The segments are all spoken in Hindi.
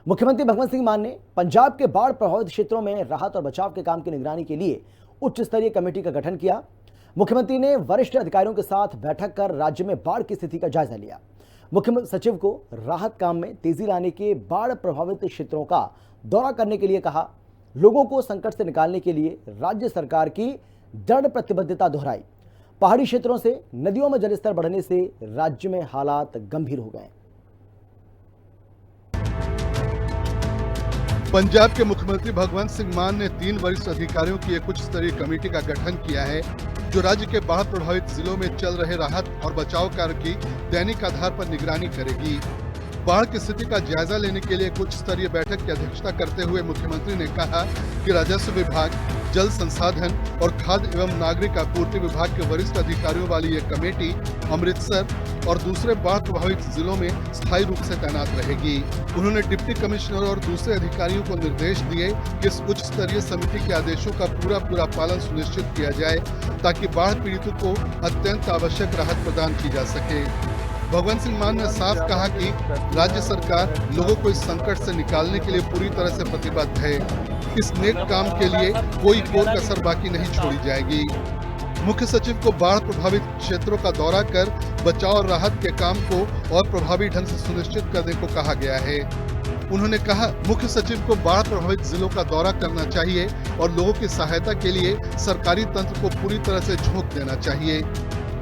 मुख्यमंत्री भगवंत सिंह मान ने पंजाब के बाढ़ प्रभावित क्षेत्रों में राहत और बचाव के काम की निगरानी के लिए उच्च स्तरीय कमेटी का गठन किया। मुख्यमंत्री ने वरिष्ठ अधिकारियों के साथ बैठक कर राज्य में बाढ़ की स्थिति का जायजा लिया। मुख्य सचिव को राहत काम में तेजी लाने के बाढ़ प्रभावित क्षेत्रों का दौरा करने के लिए कहा। लोगों को संकट से निकालने के लिए राज्य सरकार की दृढ़ प्रतिबद्धता दोहराई। पहाड़ी क्षेत्रों से नदियों में जलस्तर बढ़ने से राज्य में हालात गंभीर हो गए। पंजाब के मुख्यमंत्री भगवंत सिंह मान ने 3 वरिष्ठ अधिकारियों की एक उच्च स्तरीय कमेटी का गठन किया है, जो राज्य के बाढ़ प्रभावित जिलों में चल रहे राहत और बचाव कार्य की दैनिक आधार पर निगरानी करेगी। बाढ़ की स्थिति का जायजा लेने के लिए एक उच्च स्तरीय बैठक की अध्यक्षता करते हुए मुख्यमंत्री ने कहा कि राजस्व विभाग, जल संसाधन और खाद्य एवं नागरिक आपूर्ति विभाग के वरिष्ठ अधिकारियों वाली ये कमेटी अमृतसर और दूसरे बाढ़ प्रभावित जिलों में स्थायी रूप से तैनात रहेगी। उन्होंने डिप्टी कमिश्नर और दूसरे अधिकारियों को निर्देश दिए कि इस उच्च स्तरीय समिति के आदेशों का पूरा पालन सुनिश्चित किया जाए, ताकि बाढ़ पीड़ितों को अत्यंत आवश्यक राहत प्रदान की जा सके। भगवंत सिंह मान ने साफ कहा कि राज्य सरकार लोगों को इस संकट से निकालने के लिए पूरी तरह से प्रतिबद्ध है। इस नेक काम के लिए कोई कसर बाकी नहीं छोड़ी जाएगी। मुख्य सचिव को बाढ़ प्रभावित क्षेत्रों का दौरा कर बचाव और राहत के काम को और प्रभावी ढंग से सुनिश्चित करने को कहा गया है। उन्होंने कहा, मुख्य सचिव को बाढ़ प्रभावित जिलों का दौरा करना चाहिए और लोगों की सहायता के लिए सरकारी तंत्र को पूरी तरह से झोंक देना चाहिए।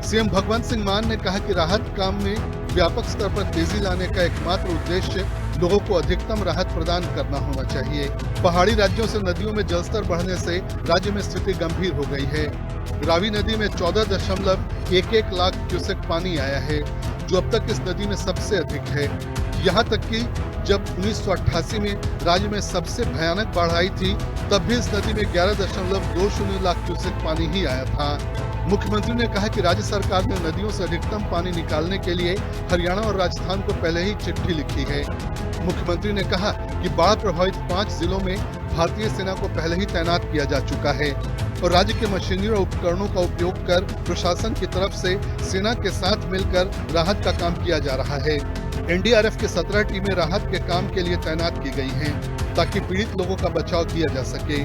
सीएम भगवंत सिंह मान ने कहा कि राहत काम में व्यापक स्तर पर तेजी लाने का एकमात्र उद्देश्य लोगों को अधिकतम राहत प्रदान करना होना चाहिए। पहाड़ी राज्यों से नदियों में जलस्तर बढ़ने से राज्य में स्थिति गंभीर हो गई है। रावी नदी में 14.11 लाख क्यूसेक पानी आया है, जो अब तक इस नदी में सबसे अधिक है। यहाँ तक कि जब 1988 में राज्य में सबसे भयानक बाढ़ आई थी, तब भी इस नदी में 11.20 लाख क्यूसेक पानी ही आया था। मुख्यमंत्री ने कहा कि राज्य सरकार ने नदियों से अधिकतम पानी निकालने के लिए हरियाणा और राजस्थान को पहले ही चिट्ठी लिखी है। मुख्यमंत्री ने कहा कि बाढ़ प्रभावित 5 जिलों में भारतीय सेना को पहले ही तैनात किया जा चुका है और राज्य के मशीनरी और उपकरणों का उपयोग कर प्रशासन की तरफ से सेना के साथ मिलकर राहत का काम किया जा रहा है। एनडीआरएफ के 17 टीमें राहत के काम के लिए तैनात की गई हैं, ताकि पीड़ित लोगों का बचाव किया जा सके।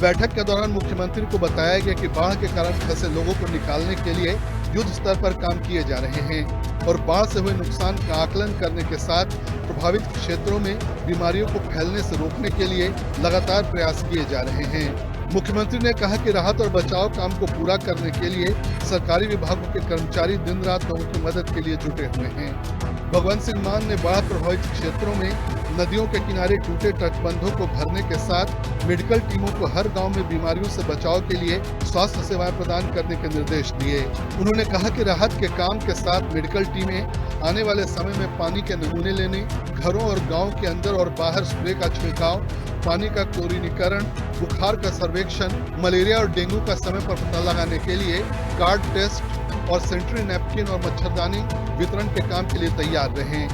बैठक के दौरान मुख्यमंत्री को बताया गया कि बाढ़ के कारण फंसे लोगों को निकालने के लिए युद्ध स्तर पर काम किए जा रहे हैं और बाढ़ से हुए नुकसान का आकलन करने के साथ प्रभावित क्षेत्रों में बीमारियों को फैलने से रोकने के लिए लगातार प्रयास किए जा रहे हैं। मुख्यमंत्री ने कहा कि राहत और बचाव काम को पूरा करने के लिए सरकारी विभागों के कर्मचारी दिन रात लोगों की मदद के लिए जुटे हुए हैं। भगवंत सिंह मान ने बाढ़ प्रभावित क्षेत्रों में नदियों के किनारे टूटे तटबंधों को भरने के साथ मेडिकल टीमों को हर गांव में बीमारियों से बचाव के लिए स्वास्थ्य सेवाएं प्रदान करने के निर्देश दिए। उन्होंने कहा कि राहत के काम के साथ मेडिकल टीमें आने वाले समय में पानी के नमूने लेने, घरों और गांव के अंदर और बाहर स्प्रे का छिड़काव, पानी का क्लोरीनीकरण, बुखार का सर्वेक्षण, मलेरिया और डेंगू का समय पर पता लगाने के लिए कार्ड टेस्ट और सैनिटरी नैपकिन और मच्छरदानी वितरण के काम के लिए तैयार रहें।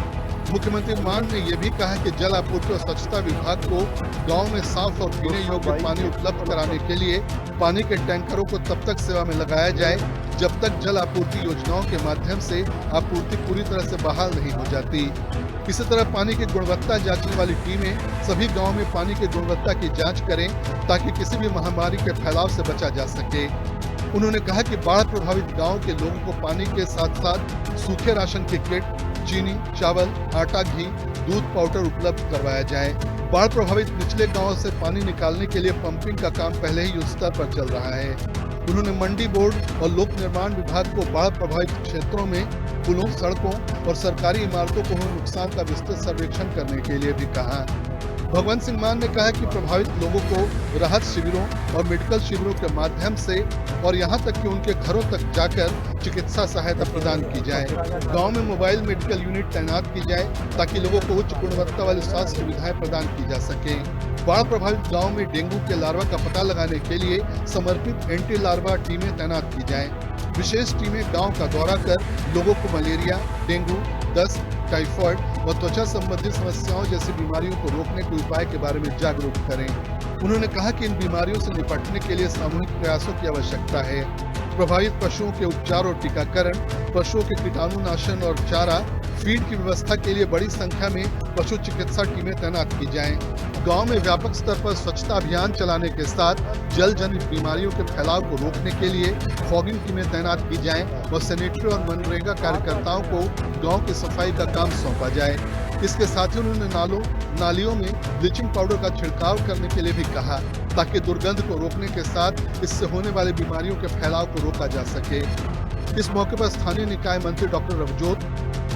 मुख्यमंत्री मान ने यह भी कहा कि जल आपूर्ति और स्वच्छता विभाग को गांव में साफ और पीने योग्य पानी उपलब्ध कराने के लिए पानी के टैंकरों को तब तक सेवा में लगाया जाए जब तक जल आपूर्ति योजनाओं के माध्यम से आपूर्ति पूरी तरह से बहाल नहीं हो जाती। इसी तरह पानी की गुणवत्ता जांचने वाली टीमें सभी गाँव में पानी की गुणवत्ता की जाँच करें, ताकि किसी भी महामारी के फैलाव से बचा जा सके। उन्होंने कहा कि बाढ़ प्रभावित गाँव के लोगों को पानी के साथ साथ सूखे राशन की किट, चीनी, चावल, आटा, घी, दूध पाउडर उपलब्ध करवाया जाए। बाढ़ प्रभावित निचले गांवों से पानी निकालने के लिए पंपिंग का काम पहले ही युद्ध स्तर पर चल रहा है। उन्होंने मंडी बोर्ड और लोक निर्माण विभाग को बाढ़ प्रभावित क्षेत्रों में पुलों, सड़कों और सरकारी इमारतों को हुए नुकसान का विस्तृत सर्वेक्षण करने के लिए भी कहा। भगवंत सिंह मान ने कहा कि प्रभावित लोगों को राहत शिविरों और मेडिकल शिविरों के माध्यम से और यहां तक कि उनके घरों तक जाकर चिकित्सा सहायता प्रदान की जाए। गांव में मोबाइल मेडिकल यूनिट तैनात की जाए, ताकि लोगों को उच्च गुणवत्ता वाली स्वास्थ्य सुविधाएं प्रदान की जा सके। बाढ़ प्रभावित गाँव में डेंगू के लार्वा का पता लगाने के लिए समर्पित एंटी लार्वा टीमें तैनात की जाए। विशेष टीमें गाँव का दौरा कर लोगों को मलेरिया, डेंगू, दस्त, टाइफाइड और त्वचा संबंधी समस्याओं जैसी बीमारियों को रोकने के उपाय के बारे में जागरूक करें। उन्होंने कहा कि इन बीमारियों से निपटने के लिए सामूहिक प्रयासों की आवश्यकता है। प्रभावित पशुओं के उपचार और टीकाकरण, पशुओं के कीटाणुनाशन और चारा, फीड की व्यवस्था के लिए बड़ी संख्या में पशु चिकित्सा टीमें तैनात की जाएं। गांव में व्यापक स्तर पर स्वच्छता अभियान चलाने के साथ जल जनित बीमारियों के फैलाव को रोकने के लिए फॉगिंग टीमें तैनात की जाएं और सैनिटरी और मनरेगा कार्यकर्ताओं को गांव की सफाई का काम सौंपा जाए। इसके साथ ही उन्होंने नालियों में ब्लीचिंग पाउडर का छिड़काव करने के लिए भी कहा, ताकि दुर्गंध को रोकने के साथ इससे होने वाली बीमारियों के फैलाव को रोका जा सके। इस मौके पर स्थानीय निकाय मंत्री डॉक्टर रवजोत,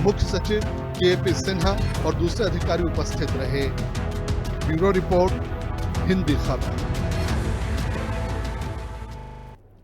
मुख्य सचिव के.पी. सिन्हा और दूसरे अधिकारी उपस्थित रहे। ब्यूरो रिपोर्ट, हिंदी खबर।